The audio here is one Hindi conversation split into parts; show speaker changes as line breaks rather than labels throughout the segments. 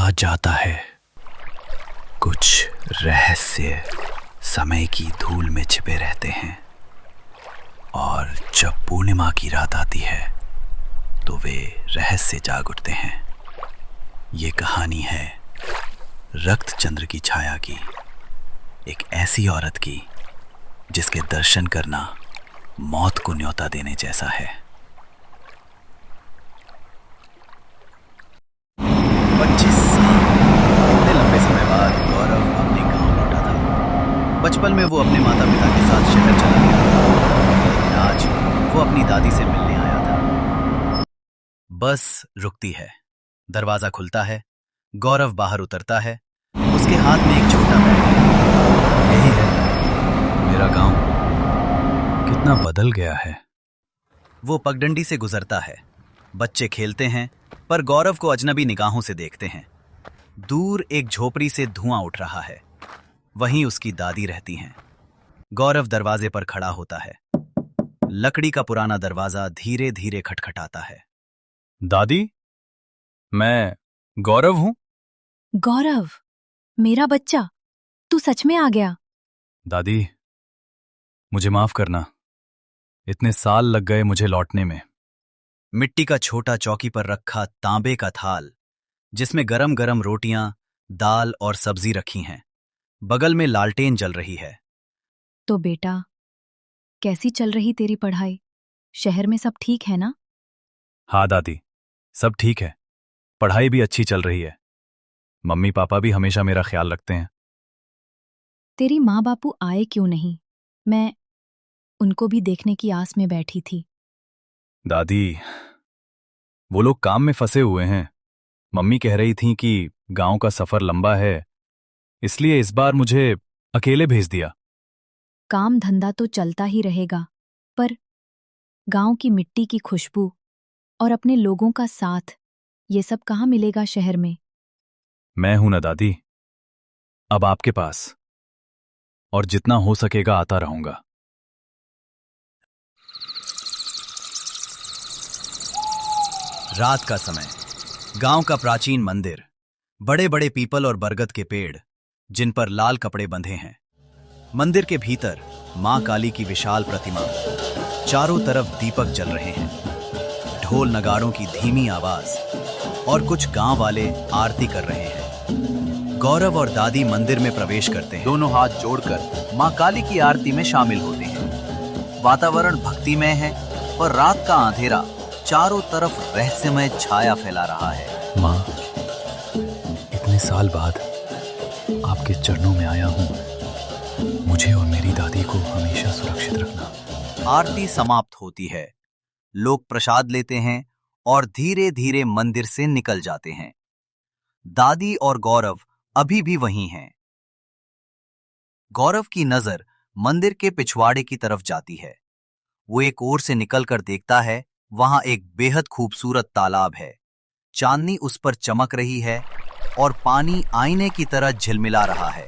कहा जाता है कुछ रहस्य समय की धूल में छिपे रहते हैं और जब पूर्णिमा की रात आती है तो वे रहस्य जाग उठते हैं। ये कहानी है रक्त चंद्र की छाया की, एक ऐसी औरत की जिसके दर्शन करना मौत को न्योता देने जैसा है। 25 साल, इतने लंबे समय बाद गौरव अपने गांव लौटा था। बचपन में वो अपने माता पिता के साथ शहर चला गया था, लेकिन आज वो अपनी दादी से मिलने आया था। बस रुकती है, दरवाजा खुलता है, गौरव बाहर उतरता है। उसके हाथ में एक छोटा बैग है। यही है मेरा गांव, कितना बदल गया है। वो पगडंडी से गुजरता है। बच्चे खेलते हैं, पर गौरव को अजनबी निगाहों से देखते हैं। दूर एक झोपड़ी से धुआं उठ रहा है, वहीं उसकी दादी रहती हैं। गौरव दरवाजे पर खड़ा होता है। लकड़ी का पुराना दरवाजा धीरे धीरे खटखटाता है।
दादी, मैं गौरव हूं।
गौरव, मेरा बच्चा, तू सच में आ गया।
दादी, मुझे माफ करना, इतने साल लग गए मुझे लौटने में।
मिट्टी का छोटा चौकी पर रखा तांबे का थाल, जिसमें गरम गरम रोटियां, दाल और सब्जी रखी हैं। बगल में लालटेन जल रही है।
तो बेटा, कैसी चल रही तेरी पढ़ाई? शहर में सब ठीक है ना?
हाँ दादी, सब ठीक है, पढ़ाई भी अच्छी चल रही है। मम्मी पापा भी हमेशा मेरा ख्याल रखते हैं।
तेरी माँ बापू आए क्यों नहीं? मैं उनको भी देखने की आस में बैठी थी।
दादी, वो लोग काम में फंसे हुए हैं। मम्मी कह रही थीं कि गांव का सफर लंबा है, इसलिए इस बार मुझे अकेले भेज दिया।
काम धंधा तो चलता ही रहेगा, पर गांव की मिट्टी की खुशबू और अपने लोगों का साथ, ये सब कहाँ मिलेगा शहर में?
मैं हूं ना दादी, अब आपके पास, और जितना हो सकेगा आता रहूंगा।
रात का समय, गांव का प्राचीन मंदिर, बड़े बड़े पीपल और बरगद के पेड़ जिन पर लाल कपड़े बंधे हैं। मंदिर के भीतर मां काली की विशाल प्रतिमा, चारों तरफ दीपक जल रहे हैं। ढोल नगाड़ों की धीमी आवाज और कुछ गांव वाले आरती कर रहे हैं। गौरव और दादी मंदिर में प्रवेश करते हैं। दोनों हाथ जोड़कर मां काली की आरती में शामिल होते हैं। वातावरण भक्तिमय है और रात का अंधेरा चारों तरफ रहस्यमय छाया फैला रहा है।
माँ, इतने साल बाद आपके चरणों में आया हूँ, मुझे और मेरी दादी को हमेशा सुरक्षित रखना।
आरती समाप्त होती है, लोग प्रसाद लेते हैं और धीरे धीरे मंदिर से निकल जाते हैं। दादी और गौरव अभी भी वहीं हैं। गौरव की नजर मंदिर के पिछवाड़े की तरफ जाती है। वो एक ओर से निकलकर देखता है, वहां एक बेहद खूबसूरत तालाब है। चांदनी उस पर चमक रही है और पानी आईने की तरह झिलमिला रहा है।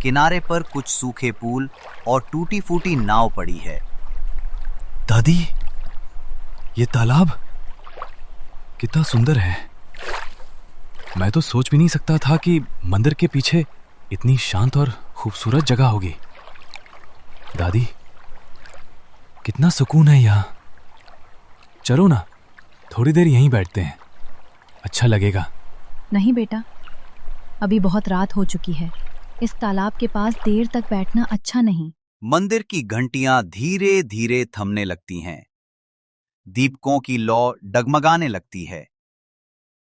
किनारे पर कुछ सूखे पुल और टूटी फूटी नाव पड़ी है।
दादी, ये तालाब कितना सुंदर है। मैं तो सोच भी नहीं सकता था कि मंदिर के पीछे इतनी शांत और खूबसूरत जगह होगी। दादी, कितना सुकून है यहाँ। चलो ना, थोड़ी देर यहीं बैठते हैं, अच्छा लगेगा।
नहीं बेटा, अभी बहुत रात हो चुकी है। इस तालाब के पास देर तक बैठना अच्छा नहीं।
मंदिर की घंटियां धीरे धीरे थमने लगती हैं। दीपकों की लौ डगमगाने लगती है।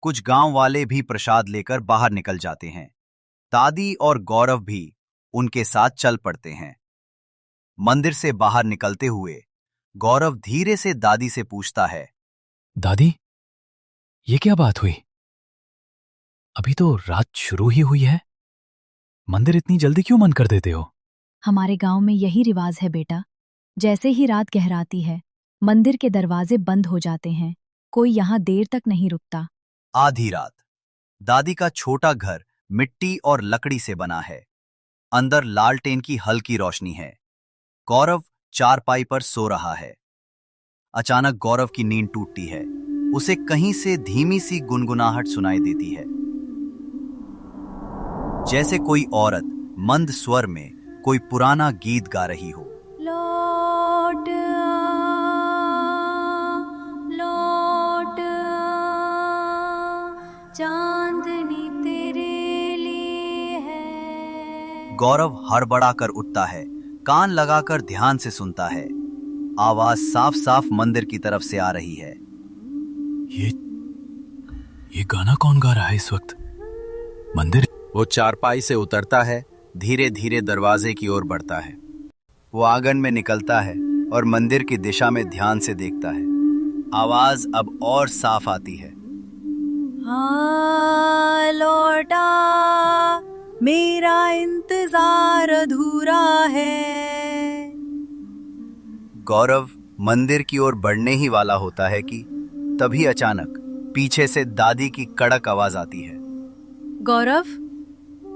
कुछ गांव वाले भी प्रसाद लेकर बाहर निकल जाते हैं। दादी और गौरव भी उनके साथ चल पड़ते हैं। मंदिर से बाहर निकलते हुए गौरव धीरे से दादी से पूछता है,
दादी, ये क्या बात हुई? अभी तो रात शुरू ही हुई है, मंदिर इतनी जल्दी क्यों बंद कर देते हो?
हमारे गांव में यही रिवाज है बेटा। जैसे ही रात गहराती है, मंदिर के दरवाजे बंद हो जाते हैं। कोई यहाँ देर तक नहीं रुकता।
आधी रात, दादी का छोटा घर मिट्टी और लकड़ी से बना है। अंदर लालटेन की हल्की रोशनी है। गौरव चारपाई पर सो रहा है। अचानक गौरव की नींद टूटती है। उसे कहीं से धीमी सी गुनगुनाहट सुनाई देती है। जैसे कोई औरत मंद स्वर में कोई पुराना गीत गा रही हो।
लौट चांदनी तेरे लिए है।
गौरव हड़बड़ाकर उठता है, कान लगाकर ध्यान से सुनता है। आवाज साफ साफ मंदिर की तरफ से आ रही है।
ये गाना कौन गा रहा है इस वक्त? मंदिर।
वो चारपाई से उतरता है, धीरे धीरे दरवाजे की ओर बढ़ता है। वो आंगन में निकलता है और मंदिर की दिशा में ध्यान से देखता है। आवाज अब और साफ आती है।
हाँ लौटा, मेरा इंतजार अधूरा है।
गौरव मंदिर की ओर बढ़ने ही वाला होता है कि तभी अचानक पीछे से दादी की कड़क आवाज आती है।
गौरव,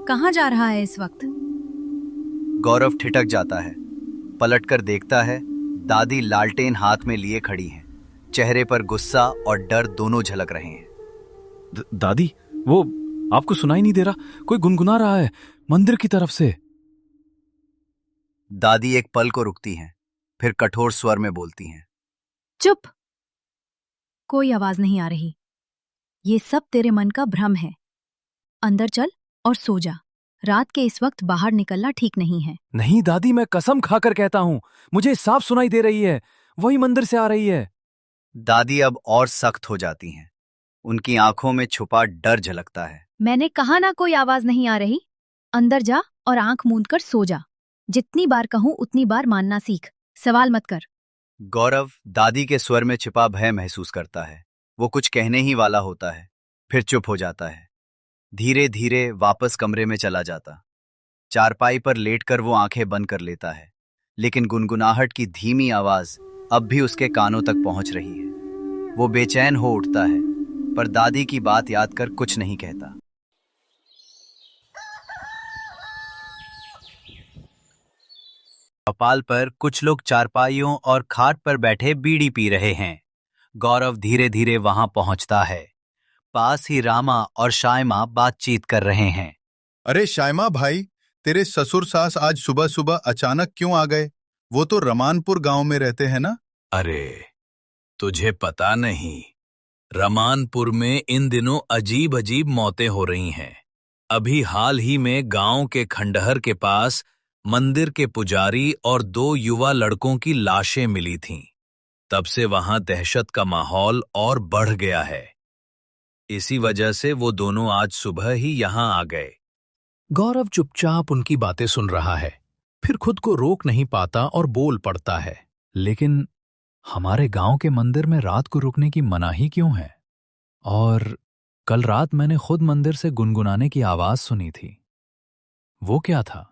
कहाँ जा रहा है इस वक्त?
गौरव ठिठक जाता है, पलटकर देखता है। दादी लालटेन हाथ में लिए खड़ी हैं। चेहरे पर गुस्सा और डर दोनों झलक रहे हैं।
दादी, वो आपको सुनाई नहीं दे रहा? कोई गुनगुना रहा है मंदिर की तरफ से।
दादी एक पल को रुकती हैं, फिर कठोर स्वर में बोलती हैं।
चुप! कोई आवाज नहीं आ रही। ये सब तेरे मन का भ्रम है। अंदर चल और सो जा। रात के इस वक्त बाहर निकलना ठीक नहीं है।
नहीं दादी, मैं कसम खाकर कहता हूं, मुझे साफ सुनाई दे रही है। वही मंदिर से आ रही है।
दादी अब और सख्त हो जाती हैं। उनकी आंखों में छुपा डर झलकता है।
मैंने कहा ना कोई आवाज नहीं आ रही। अंदर जा और आंख मूंद कर सो जा। जितनी बार कहूं उतनी बार मानना सीख, सवाल मत कर।
गौरव दादी के स्वर में छिपा भय महसूस करता है। वो कुछ कहने ही वाला होता है, फिर चुप हो जाता है। धीरे धीरे वापस कमरे में चला जाता। चारपाई पर लेटकर वो आंखें बंद कर लेता है, लेकिन गुनगुनाहट की धीमी आवाज अब भी उसके कानों तक पहुंच रही है। वो बेचैन हो उठता है, पर दादी की बात याद कर कुछ नहीं कहता। चौपाल पर कुछ लोग चारपाइयों और खाट पर बैठे बीड़ी पी रहे हैं। गौरव धीरे धीरे वहां पहुंचता है। पास ही रामा और शायमा बातचीत कर रहे हैं।
अरे शायमा भाई, तेरे ससुर सास आज सुबह सुबह अचानक क्यों आ गए? वो तो रमानपुर गांव में रहते हैं ना?
अरे, तुझे पता नहीं, रमानपुर में इन दिनों अजीब अजीब मौतें हो रही हैं। अभी हाल ही में गांव के खंडहर के पास मंदिर के पुजारी और 2 युवा लड़कों की लाशें मिली थीं। तब से वहां दहशत का माहौल और बढ़ गया है। इसी वजह से वो दोनों आज सुबह ही यहां आ गए।
गौरव चुपचाप उनकी बातें सुन रहा है, फिर खुद को रोक नहीं पाता और बोल पड़ता है। लेकिन हमारे गांव के मंदिर में रात को रुकने की मनाही क्यों है? और कल रात मैंने खुद मंदिर से गुनगुनाने की आवाज सुनी थी। वो क्या था?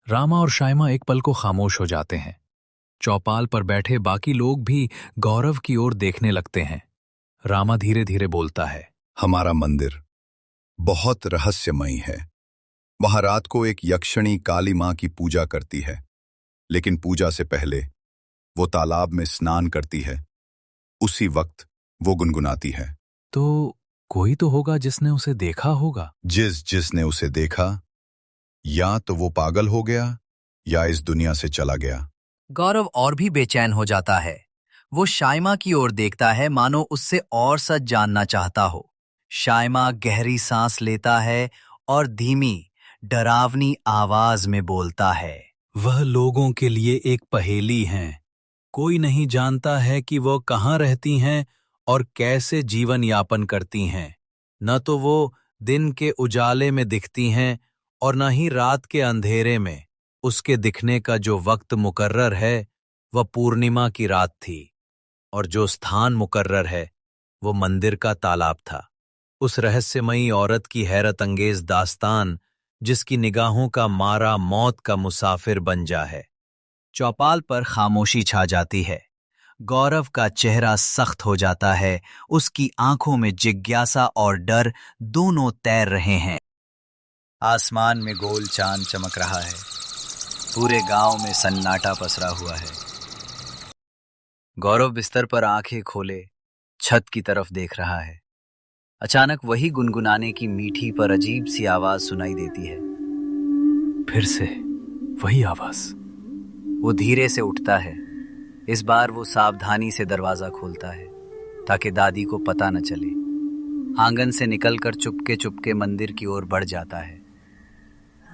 रामा और शायमा एक पल को खामोश हो जाते हैं। चौपाल पर बैठे बाकी लोग भी गौरव की ओर देखने लगते हैं। रामा धीरे धीरे बोलता है।
हमारा मंदिर बहुत रहस्यमयी है। वहां रात को एक यक्षिणी काली मां की पूजा करती है, लेकिन पूजा से पहले वो तालाब में स्नान करती है। उसी वक्त वो गुनगुनाती है।
तो कोई तो होगा जिसने उसे देखा होगा।
जिसने उसे देखा, या तो वो पागल हो गया या इस दुनिया से चला गया।
गौरव और भी बेचैन हो जाता है। वो शायमा की ओर देखता है, मानो उससे और सच जानना चाहता हो। शायमा गहरी सांस लेता है और धीमी डरावनी आवाज में बोलता है।
वह लोगों के लिए एक पहेली हैं। कोई नहीं जानता है कि वो कहाँ रहती हैं और कैसे जीवन यापन करती हैं। न तो वो दिन के उजाले में दिखती हैं और न ही रात के अंधेरे में। उसके दिखने का जो वक्त मुकर्रर है वह पूर्णिमा की रात थी, और जो स्थान मुकर्रर है वो मंदिर का तालाब था। उस रहस्यमयी औरत की हैरत अंगेज दास्तान, जिसकी निगाहों का मारा मौत का मुसाफिर बन जा है। चौपाल पर खामोशी छा जाती है। गौरव का चेहरा सख्त हो जाता है। उसकी आंखों में जिज्ञासा और डर दोनों तैर रहे हैं। आसमान में गोल चांद चमक रहा है। पूरे गांव में सन्नाटा पसरा हुआ है। गौरव बिस्तर पर आंखें खोले छत की तरफ देख रहा है। अचानक वही गुनगुनाने की मीठी पर अजीब सी आवाज सुनाई देती है।
फिर से वही आवाज।
वो धीरे से उठता है। इस बार वो सावधानी से दरवाजा खोलता है ताकि दादी को पता न चले। आंगन से निकलकर चुपके चुपके मंदिर की ओर बढ़ जाता है।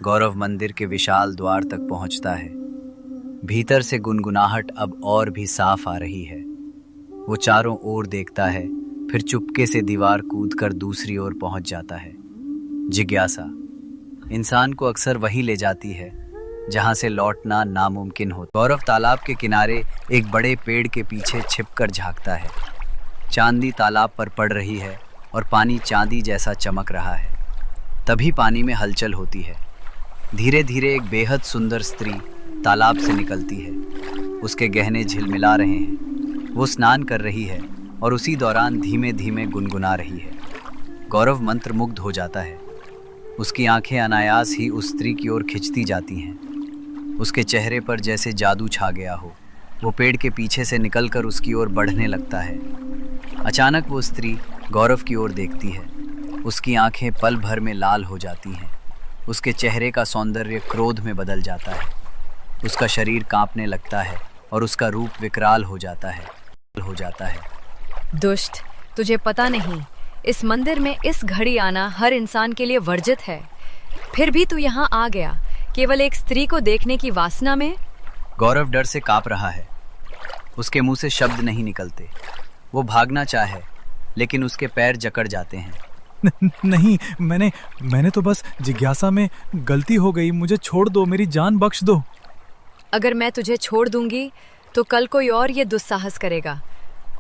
गौरव मंदिर के विशाल द्वार तक पहुंचता है। भीतर से गुनगुनाहट अब और भी साफ आ रही है। वो चारों ओर देखता है, फिर चुपके से दीवार कूदकर दूसरी ओर पहुंच जाता है। जिज्ञासा इंसान को अक्सर वहीं ले जाती है जहां से लौटना नामुमकिन हो। गौरव तालाब के किनारे एक बड़े पेड़ के पीछे छिपकर झांकता है। चांदी तालाब पर पड़ रही है और पानी चांदी जैसा चमक रहा है। तभी पानी में हलचल होती है। धीरे धीरे एक बेहद सुंदर स्त्री तालाब से निकलती है। उसके गहने झिलमिला रहे हैं। वो स्नान कर रही है और उसी दौरान धीमे धीमे गुनगुना रही है। गौरव मंत्रमुग्ध हो जाता है। उसकी आंखें अनायास ही उस स्त्री की ओर खिंचती जाती हैं। उसके चेहरे पर जैसे जादू छा गया हो। वो पेड़ के पीछे से निकलकर उसकी ओर बढ़ने लगता है। अचानक वो स्त्री गौरव की ओर देखती है। उसकी आंखें पल भर में लाल हो जाती हैं। उसके चेहरे का सौंदर्य क्रोध में बदल जाता है। उसका शरीर कांपने लगता है और उसका रूप विकराल हो जाता है।
दुष्ट, तुझे पता नहीं, इस मंदिर में इस घड़ी आना हर इंसान के लिए वर्जित है। फिर भी तू यहाँ आ गया केवल एक स्त्री को देखने की वासना में।
गौरव डर से कांप रहा है। उसके मुंह से शब्द नहीं निकलते। वो भागना चाहे लेकिन उसके पैर जकड़ जाते हैं।
नहीं, मैंने तो बस जिज्ञासा में गलती हो गई। मुझे छोड़ दो, मेरी जान बख्श दो।
अगर मैं तुझे छोड़ दूंगी तो कल कोई और ये दुस्साहस करेगा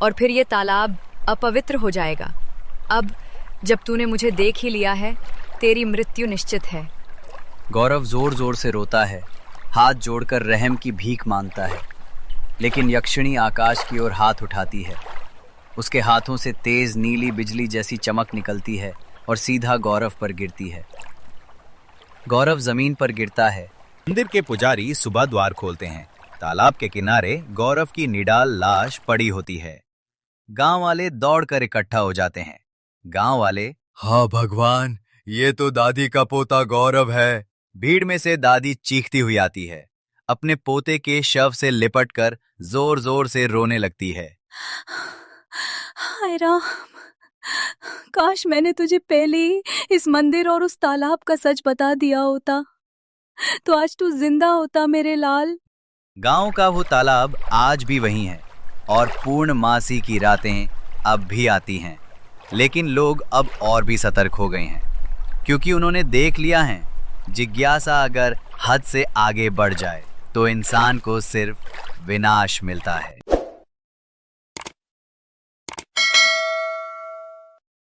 और फिर ये तालाब अपवित्र हो जाएगा। अब जब तूने मुझे देख ही लिया है, तेरी मृत्यु निश्चित है।
गौरव जोर जोर से रोता है, हाथ जोड़कर रहम की भीख मांगता है। लेकिन यक्षिणी आकाश की ओर हाथ उठाती है। उसके हाथों से तेज नीली बिजली जैसी चमक निकलती है और सीधा गौरव पर गिरती है। गौरव जमीन पर गिरता है।
मंदिर के पुजारी सुबह द्वार खोलते हैं। तालाब के किनारे गौरव की निडाल लाश पड़ी होती है। गांव वाले दौड़कर इकट्ठा हो जाते हैं। गांव वाले,
हाँ भगवान, ये तो दादी का पोता गौरव है।
भीड़ में से दादी चीखती हुई आती है। अपने पोते के शव से लिपटकर जोर जोर से रोने लगती है।
हाय राम, काश मैंने तुझे पहले ही इस मंदिर और उस तालाब का सच बता दिया होता, तो आज तू जिंदा होता मेरे लाल।
गांव का वो तालाब आज भी वहीं है और पूर्णमासी की रातें अब भी आती हैं। लेकिन लोग अब और भी सतर्क हो गए हैं, क्योंकि उन्होंने देख लिया है, जिज्ञासा अगर हद से आगे बढ़ जाए तो इंसान को सिर्फ विनाश मिलता है।